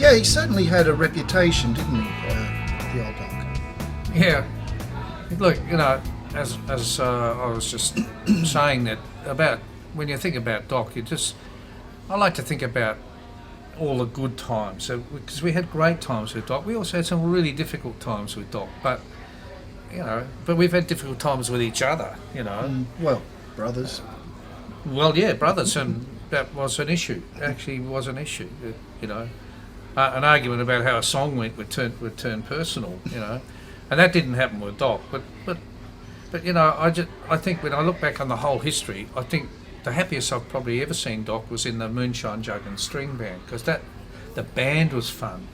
Yeah, he certainly had a reputation, didn't he, the old Doc? Yeah. Look, you know, as I was just saying that about when you think about Doc, I like to think about all the good times, because we had great times with Doc. We also had some really difficult times with Doc, but we've had difficult times with each other, you know. Well, brothers. Well, yeah, brothers, and that was an issue. Actually, was an issue, you know. An argument about how a song went would turn personal, you know, and that didn't happen with Doc. But you know, I think when I look back on the whole history, I think the happiest I've probably ever seen Doc was in the Moonshine Jug and String Band, because the band was fun,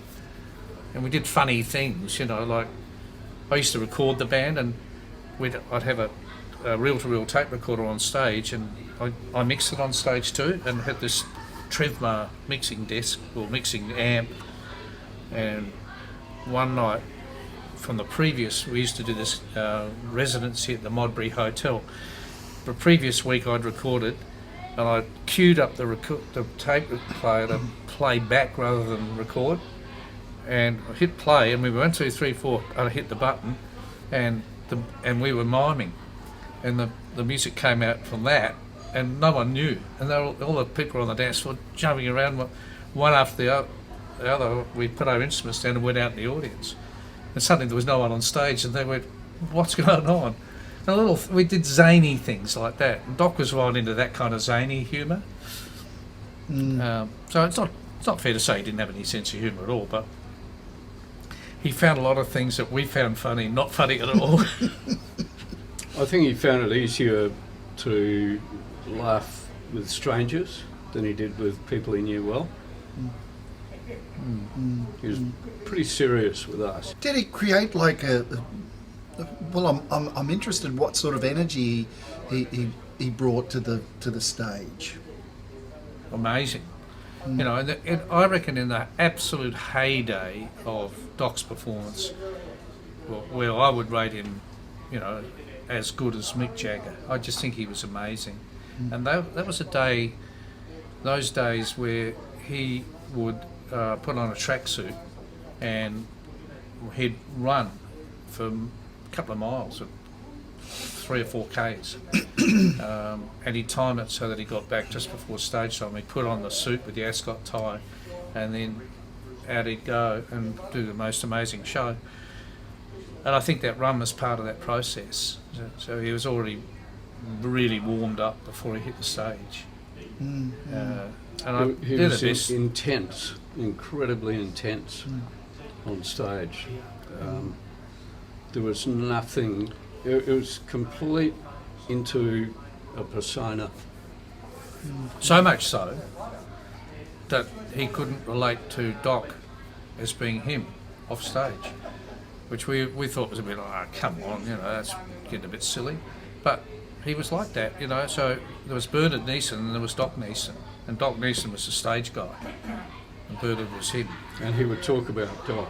and we did funny things, you know. Like I used to record the band, and I'd have a reel-to-reel tape recorder on stage, and I mixed it on stage too, and had this Trevmar mixing desk or mixing amp. And one night from the previous, we used to do this residency at the Modbury Hotel. The previous week I'd recorded, and I queued up the tape player to play back rather than record, and I hit play, and we were 1, 2, 3, 4. I hit the button, and we were miming, and the music came out from that, and no one knew, and all the people on the dance floor jumping around, one after the other. We put our instruments down and went out in the audience, and suddenly there was no one on stage, and they went, "What's going on?" We did zany things like that. And Doc was right into that kind of zany humour. So it's not fair to say he didn't have any sense of humour at all, but he found a lot of things that we found funny not funny at all. I think he found it easier to laugh with strangers than he did with people he knew well. He was pretty serious with us. Did he create like well, I'm interested what sort of energy he brought to the stage. Amazing. You know, and I reckon in the absolute heyday of Doc's performance, well, I would rate him, you know, as good as Mick Jagger. I just think he was amazing. And that was those days where he would put on a tracksuit and he'd run for a couple of miles, 3 or 4 Ks, and he'd time it so that he got back just before stage time. He'd put on the suit with the ascot tie, and then out he'd go and do the most amazing show. And I think that run was part of that process. So he was already really warmed up before he hit the stage. And he was intense, incredibly intense on stage. There was nothing. It was complete into a persona. So much so that he couldn't relate to Doc as being him off stage, which we thought was a bit like, oh, come on, you know, that's getting a bit silly. But he was like that, you know. So there was Bernard Neeson and there was Doc Neeson, and Doc Neeson was the stage guy, and Bernard was him. And he would talk about Doc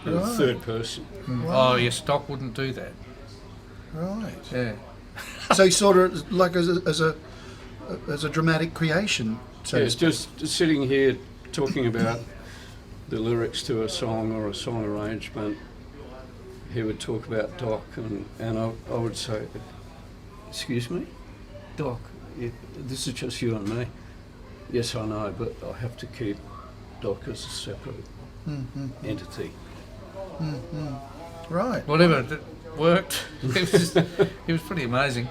in the third person. Wow. Oh yes, Doc wouldn't do that. Right. Yeah. So he sort of like as a dramatic creation. So it's just sitting here talking about the lyrics to a song or a song arrangement. He would talk about Doc, and I would say, "Excuse me, Doc, this is just you and me." "Yes, I know, but I have to keep Doc as a separate entity." Right. Whatever, it worked. It was pretty amazing.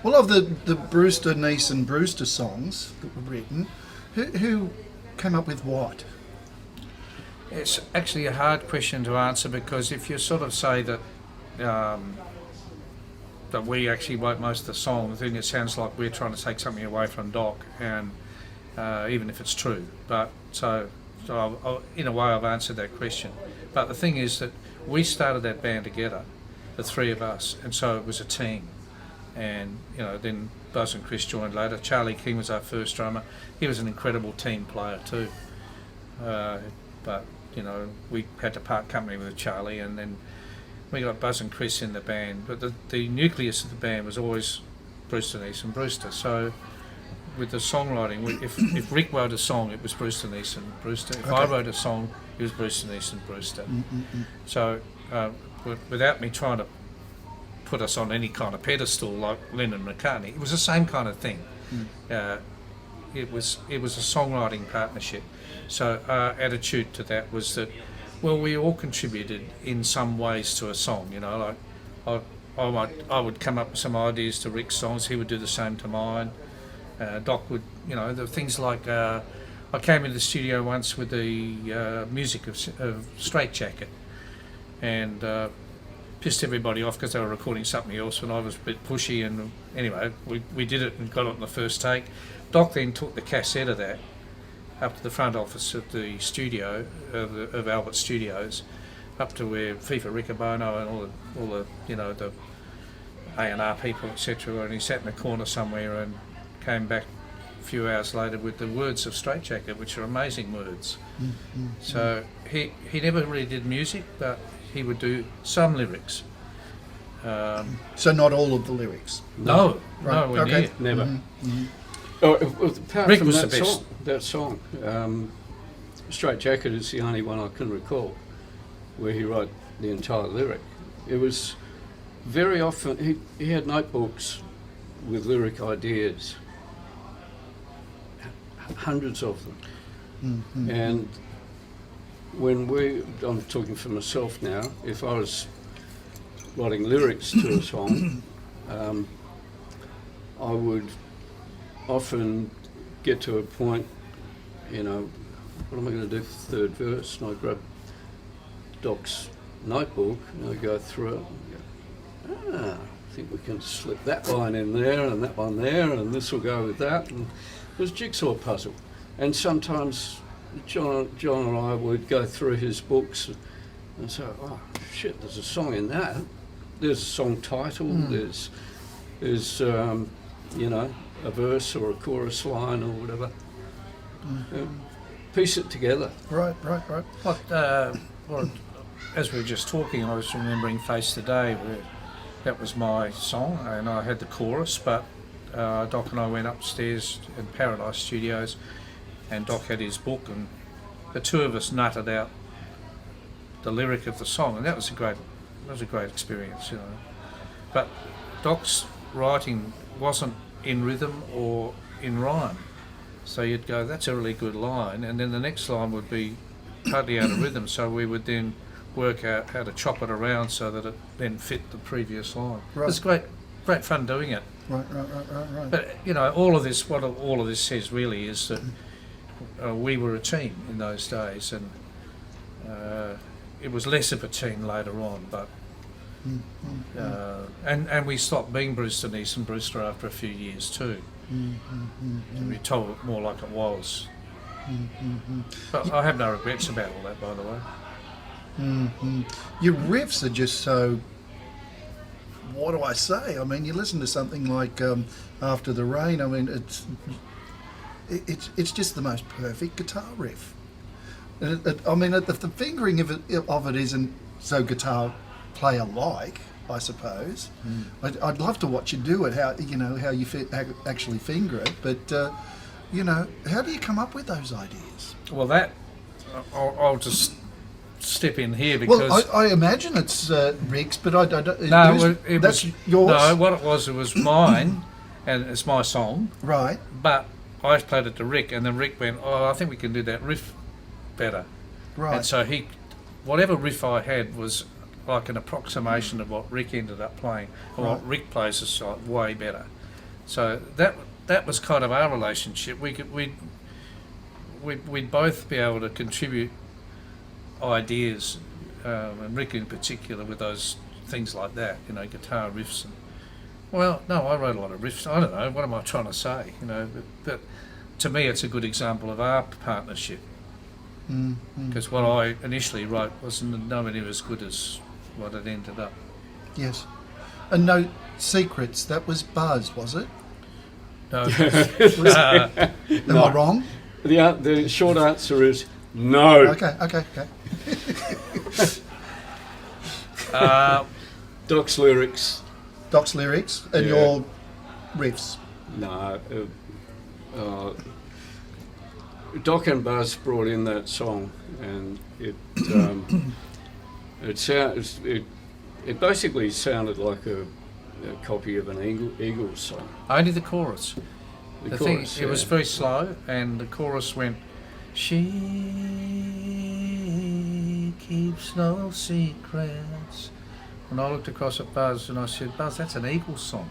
Well, of the Brewster Neeson Brewster songs that were written, who came up with what? It's actually a hard question to answer, because if you sort of say that that we actually wrote most of the songs, then it sounds like we're trying to take something away from Doc, and even if it's true. But so in a way I've answered that question. But the thing is that we started that band together, the three of us, and so it was a team. And you know, then Buzz and Chris joined later. Charlie King was our first drummer. He was an incredible team player too. But you know, we had to part company with Charlie, and then we got Buzz and Chris in the band. But the nucleus of the band was always Brewster Neeson Brewster. So with the songwriting. If Rick wrote a song, it was Brewster Brewster. If I Okay. wrote a song, it was Brewster Brewster. Mm-mm-mm. So without me trying to put us on any kind of pedestal like Lennon and McCartney, it was the same kind of thing. It was a songwriting partnership. So our attitude to that was that, well, we all contributed in some ways to a song. You know, like I would come up with some ideas to Rick's songs. He would do the same to mine. Doc would, you know, the things like I came into the studio once with the music of Straight Jacket, and pissed everybody off because they were recording something else when I was a bit pushy. And anyway, we did it and got it on the first take. Doc then took the cassette of that up to the front office of the studio of Albert Studios, up to where FIFA Riccobono and all the you know, the A&R people, etc. And he sat in a corner somewhere and came back a few hours later with the words of Straight Jacket, which are amazing words. So he never really did music, but he would do some lyrics. So not all of the lyrics. No, Right, nowhere okay. near. Never. Mm-hmm. Oh, apart Rick from was that the best. song, Straight Jacket is the only one I can recall where he wrote the entire lyric. It was very often, he had notebooks with lyric ideas, hundreds of them. Mm-hmm. And I'm talking for myself now, if I was writing lyrics to a song, I would often get to a point, you know, what am I going to do for the third verse? And I grab Doc's notebook and I go through it and go, I think we can slip that line in there and that one there and this will go with that. And it was a jigsaw puzzle. And sometimes John and I would go through his books and say, oh shit, there's a song in that. There's a song title, there's you know, a verse or a chorus line or whatever. Piece it together. Right. Well, as we were just talking, I was remembering Face the Day, where that was my song, and I had the chorus, but Doc and I went upstairs in Paradise Studios, and Doc had his book, and the two of us nutted out the lyric of the song, and that was a great experience, you know. But Doc's writing wasn't in rhythm or in rhyme, so you'd go, that's a really good line, and then the next line would be totally out of rhythm, so we would then work out how to chop it around so that it then fit the previous line. Right. It was great fun doing it. Right. But you know, all of this says really is that we were a team in those days, and it was less of a team later on. But and we stopped being Brewster Brewster after a few years too. And we told it more like it was. But I have no regrets about all that, by the way. Your riffs are just so. What do I say? I mean, you listen to something like After the Rain. I mean, it's just the most perfect guitar riff. I mean, the fingering of it isn't so guitar player like, I suppose. I'd love to watch you do it. How you actually finger it, but you know, how do you come up with those ideas? Well, that I'll just step in here because Well, I imagine it's Rick's, but I don't. no, That's was yours, No, what it was mine, and it's my song. right? But I played it to Rick, and then Rick went, "Oh, I think we can do that riff better." Right. And so whatever riff I had was like an approximation of what Rick ended up playing, and Right. what Rick plays is like way better. So that was kind of our relationship. We'd both be able to contribute ideas, and Rick in particular with those things like that, you know, guitar riffs. And well, no, I wrote a lot of riffs. I don't know, what am I trying to say? You know, but to me, it's a good example of our partnership. Because what I initially wrote wasn't nowhere near as good as what it ended up. Yes. And No Secrets. That was Buzz, was it? No, Am I wrong? The short answer is no. Okay. Doc's lyrics, Doc's lyrics and Yeah. your riffs. no. Doc and Buzz brought in that song, and it basically sounded like a copy of an Eagles song. Only the chorus. The The chorus, thing, it was yeah. very slow, and the chorus went, "She keeps no secrets." And I looked across at Buzz and I said, "Buzz, that's an Eagles song."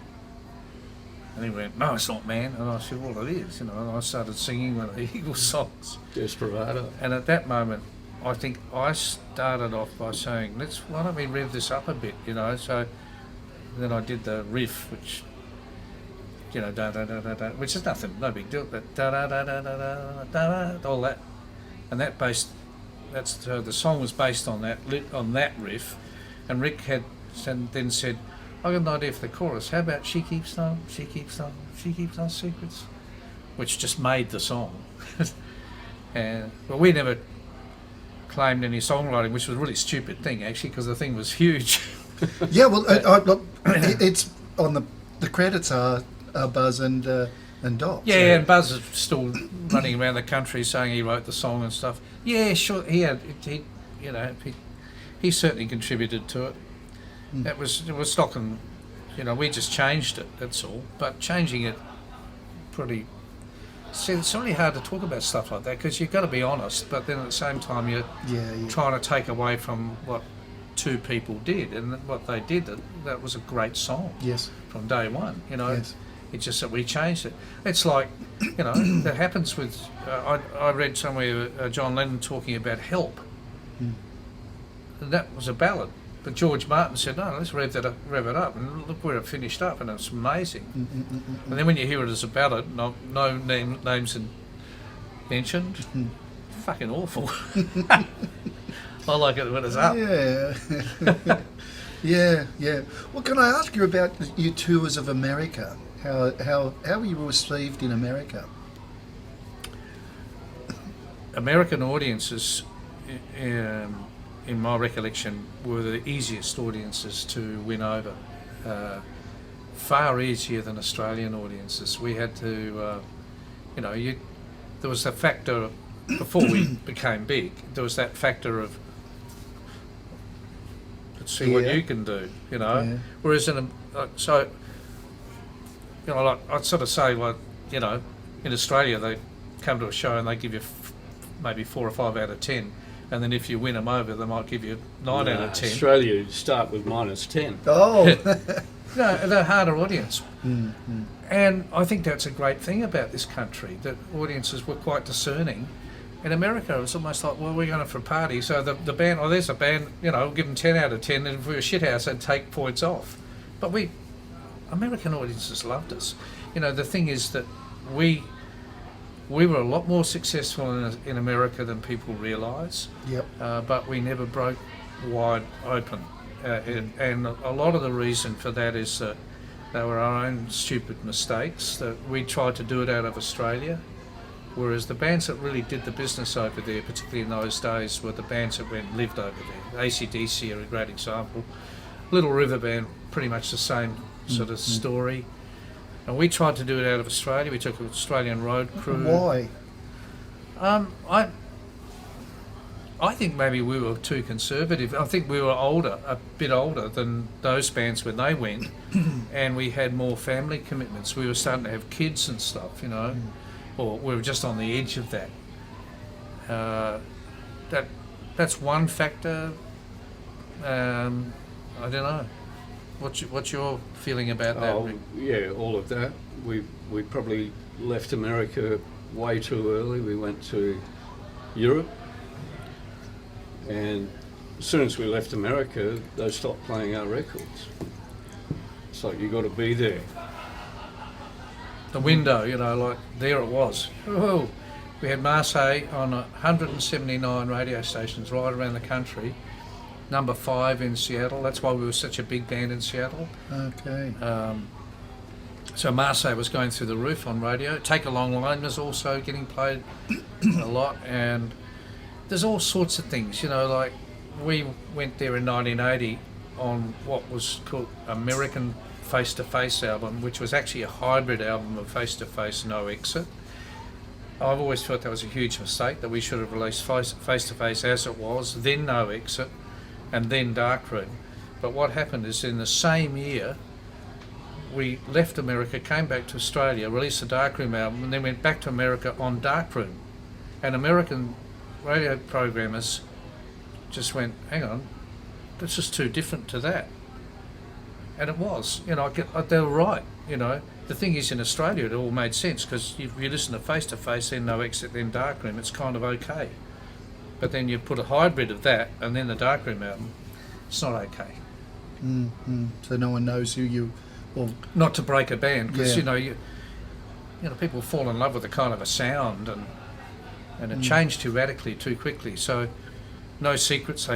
And he went, "No, it's not, man." And I said, "Well, it is." And I started singing one of the Eagles songs. Desperado. And at that moment, I think I started off by saying, why don't we rev this up a bit, So then I did the riff, which, da da da da da, which is nothing, no big deal, but da da da da da da da, all that, and so the song was based on that riff, and Rick then said, "I got an idea for the chorus. How about she keeps no secrets," which just made the song. But we never claimed any songwriting, which was a really stupid thing actually, because the thing was huge. Yeah, well, look, it's on the credits are Buzz and Doc. Yeah, so. and Buzz is still running around the country saying he wrote the song and stuff. Yeah, sure, he certainly contributed to it. It was stock and, we just changed it. That's all. But changing it it's really hard to talk about stuff like that because you've got to be honest. But then at the same time, you're trying to take away from what two people did, and what they did. That was a great song. Yes. From day one, Yes. It's just that we changed it. It's like, that happens with. I read somewhere John Lennon talking about Help. And that was a ballad, but George Martin said, "No, let's rev it up, and look where it finished up, and it's amazing." And then when you hear it as a ballad, no names mentioned, fucking awful. I like it when it's up. Yeah. yeah. Well, can I ask you about your tours of America? How were you received in America? American audiences, in my recollection, were the easiest audiences to win over. Far easier than Australian audiences. We had to, there was the factor, before we became big, there was that factor of, let's see what you can do, Yeah. Whereas I'd sort of say, in Australia they come to a show and they give you maybe 4 or 5 out of 10, and then if you win them over, they might give you 9 out of 10. Australia, you start with -10. Oh. No, they're a harder audience. And I think that's a great thing about this country, that audiences were quite discerning. In America, it was almost like, well, we're going for a party, so the band, there's a band, we'll give them 10 out of 10, and if we were a shithouse, they'd take points off. But American audiences loved us. The thing is that we were a lot more successful in America than people realise. Yep. But we never broke wide open. And a lot of the reason for that is that they were our own stupid mistakes, that we tried to do it out of Australia, whereas the bands that really did the business over there, particularly in those days, were the bands that lived over there. AC/DC are a great example. Little River Band, pretty much the same sort of story. And we tried to do it out of Australia. We took an Australian road crew. Why? I think maybe we were too conservative. I think we were a bit older than those bands when they went, and we had more family commitments. We were starting to have kids and stuff, or we were just on the edge of that. That's one factor. I don't know. What's your feeling about that, Rick? Yeah, all of that. We probably left America way too early. We went to Europe, and as soon as we left America, they stopped playing our records. It's like, you got to be there. The window, like there it was. Oh, we had Marseille on 179 radio stations right around the country. Number 5 in Seattle. That's why we were such a big band in Seattle. Okay. So Marseille was going through the roof on radio. Take a Long Line was also getting played a lot, and there's all sorts of things, like we went there in 1980 on what was called American Face to Face album, which was actually a hybrid album of Face to Face, No Exit. I've always thought that was a huge mistake, that we should have released Face to Face as it was, then No Exit, and then Darkroom. But what happened is in the same year, we left America, came back to Australia, released the Darkroom album, and then went back to America on Darkroom. And American radio programmers just went, hang on, this is too different to that. And it was, you know, they were right, you know. The thing is, in Australia, it all made sense, because if you listen to Face, then No Exit, then Darkroom, it's kind of okay. But then you put a hybrid of that, and then the Darkroom album, it's not okay. So no one knows who you... Well, not to break a band, because Yeah. you know, people fall in love with a kind of a sound, and it changed too radically, too quickly. So, no secrets,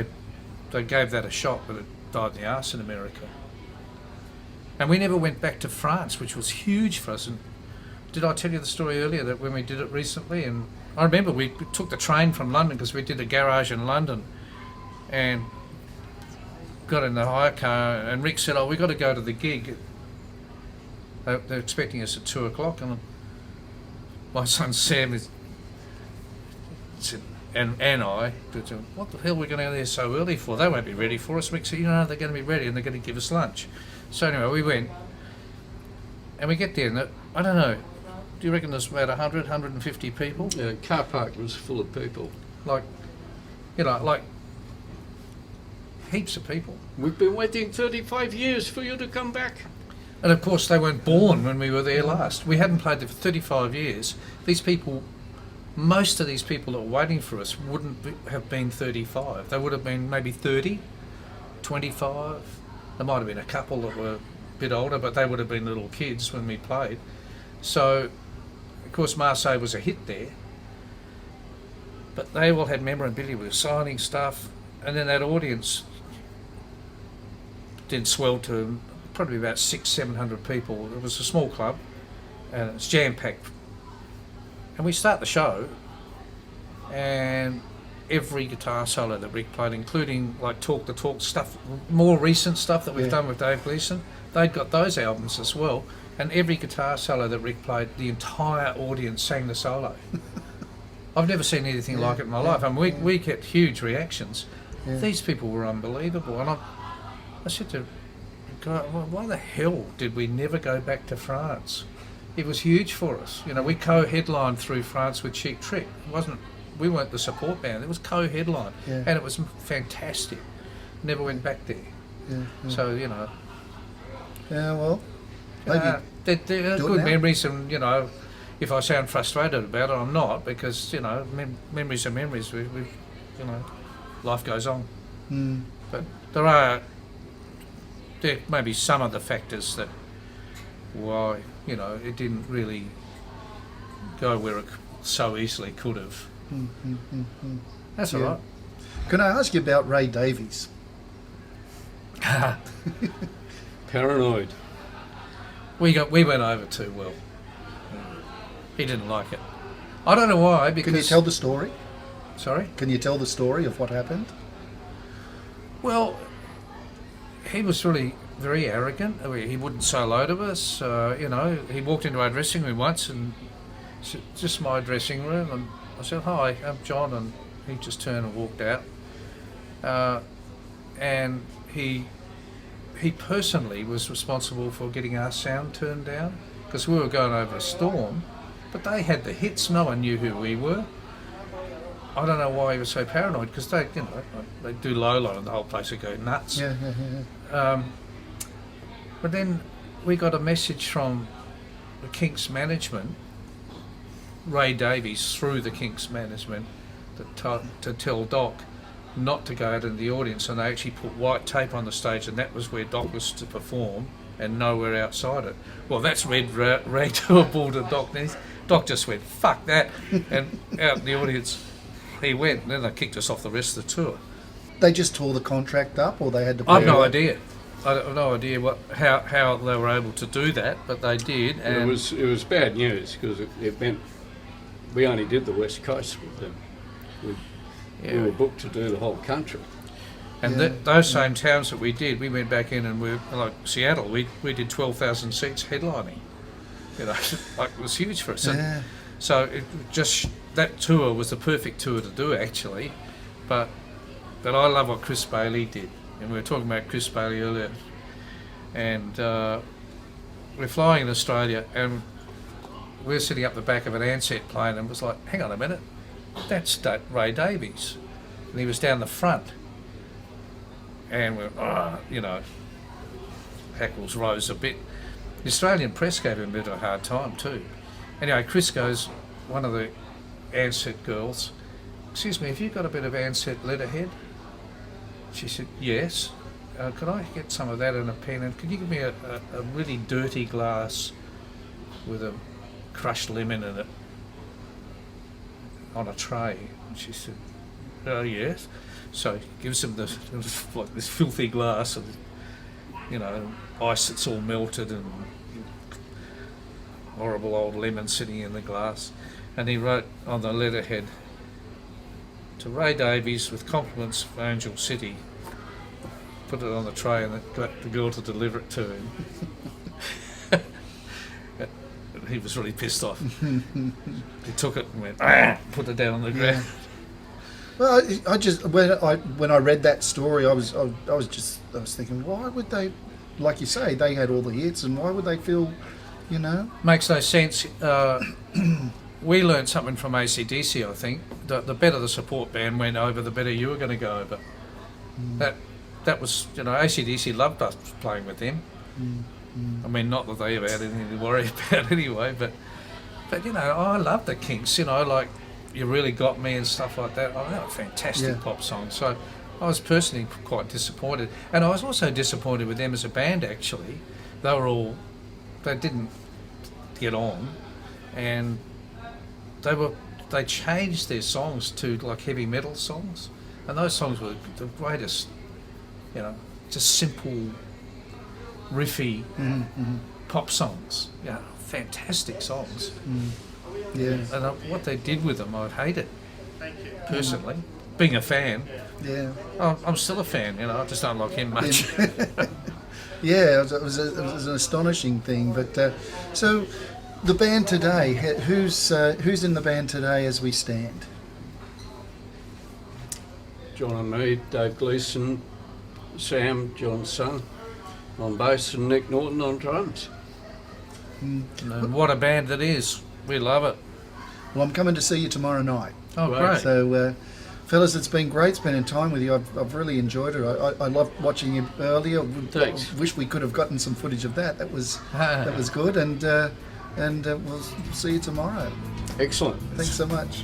they gave that a shot, but it died in the arse in America. And we never went back to France, which was huge for us. And did I tell you the story earlier that when we did it recently? And I remember we took the train from London, because we did a garage in London, and got in the hire car, and Rick said, "Oh, we got to go to the gig. They're expecting us at 2 o'clock." And my son Sam said, and I said, "What the hell are we going to go there so early for? They won't be ready for us." Rick said, "You know, they're going to be ready, and they're going to give us lunch." So anyway, we went, and we get there, and I don't know, do you reckon there's about 100, 150 people? Yeah, car park was full of people. Like, you know, like heaps of people. We've been waiting 35 years for you to come back. And of course, they weren't born when we were there last. We hadn't played there for 35 years. These people, most of these people that were waiting for us wouldn't have been 35. They would have been maybe 30, 25. There might have been a couple that were a bit older, but they would have been little kids when we played. So, of course, Marseille was a hit there. But they all had memorabilia, we were signing stuff, and then that audience then swelled to probably about 600-700 people. It was a small club, and it's jam-packed. And we start the show, and every guitar solo that Rick played, including like Talk the Talk stuff, more recent stuff that we've done with Dave Gleason, they'd got those albums as well. And every guitar solo that Rick played, the entire audience sang the solo. I've never seen anything like it in my life. I mean, we get huge reactions. These people were unbelievable. And I said to God, why the hell did we never go back to France? It was huge for us. You know, we co-headlined through France with Cheap Trick. We weren't the support band. It was co-headline, and it was fantastic. Never went back there. So, you know. Yeah, well, maybe they're good memories, and, you know, if I sound frustrated about it, I'm not, because, you know, memories are memories. We you know, life goes on. But there may be some of the factors that why, you know, it didn't really go where it so easily could have. That's all right. Can I ask you about Ray Davies? Paranoid. We went over too well. He didn't like it. I don't know why, because... Can you tell the story? Sorry? Can you tell the story of what happened? Well, he was really very arrogant. He wouldn't say hello to us. You know, he walked into our dressing room once, and said, "Just my dressing room." And I said, "Hi, I'm John," and he just turned and walked out. And he personally was responsible for getting our sound turned down, because we were going over a storm, but they had the hits. No one knew who we were. I don't know why he was so paranoid, because they, you know, they do Lola and the whole place would go nuts. But then we got a message from the Kinks management, Ray Davies through the Kinks management, to tell Doc not to go out in the audience, and they actually put white tape on the stage, and that was where Doc was to perform, and nowhere outside it. Well, that's red rag to a bull to Doc. Doc just went, "Fuck that," and out in the audience he went, and then they kicked us off the rest of the tour. They just tore the contract up, or they had to... I've no idea. I have no idea how they were able to do that, but they did. And it was bad news, because it meant we only did the West Coast with them. We were booked to do the whole country. And those same towns that we did, we went back in, and we, like Seattle, we did 12,000 seats headlining. You know, like, it was huge for us. So it just that tour was the perfect tour to do actually, but I love what Chris Bailey did, and we were talking about Chris Bailey earlier, and we're flying in Australia, and we're sitting up the back of an Ansett plane, and it was like, hang on a minute, that's Ray Davies, and he was down the front, and we're hackles rose a bit. The Australian press gave him a bit of a hard time too. Anyway, Chris goes, one of the Ansett girls, excuse me, have you got a bit of Ansett letterhead? She said, yes. Could I get some of that in a pen, and could you give me a really dirty glass with a crushed lemon in it on a tray? And she said, oh yes. So he gives him this filthy glass of, ice that's all melted and horrible old lemon sitting in the glass. And he wrote on the letterhead, to Ray Davies with compliments for Angel City. Put it on the tray and got the girl to deliver it to him. He was really pissed off. He took it and went, put it down on the ground. Well, I just when I read that story, I was thinking, why would they, like you say, they had all the hits, and why would they feel, Makes no sense. We learned something from AC/DC, I think. The better the support band went over, the better you were going to go over. That was, AC/DC loved us playing with them. I mean, not that they ever had anything to worry about anyway, but I love the Kinks, like You Really Got Me and stuff like that. Oh, they were fantastic pop songs. So I was personally quite disappointed. And I was also disappointed with them as a band, actually. They didn't get on, and they changed their songs to like heavy metal songs, and those songs were the greatest, just simple, riffy pop songs. Fantastic songs. Yeah. And what they did with them, I hate it personally. Being a fan, I'm still a fan. I just don't like him much. Yeah, it was an astonishing thing. But so, the band today, who's in the band today as we stand? John and me, Dave Gleeson, Sam, John's son, on bass, and Nick Norton on drums. And what a band that is. We love it. Well, I'm coming to see you tomorrow night. Oh, great. So, fellas, it's been great spending time with you. I've really enjoyed it. I loved watching you earlier. Thanks. I wish we could have gotten some footage of that. That was good. And we'll see you tomorrow. Excellent. Thanks so much.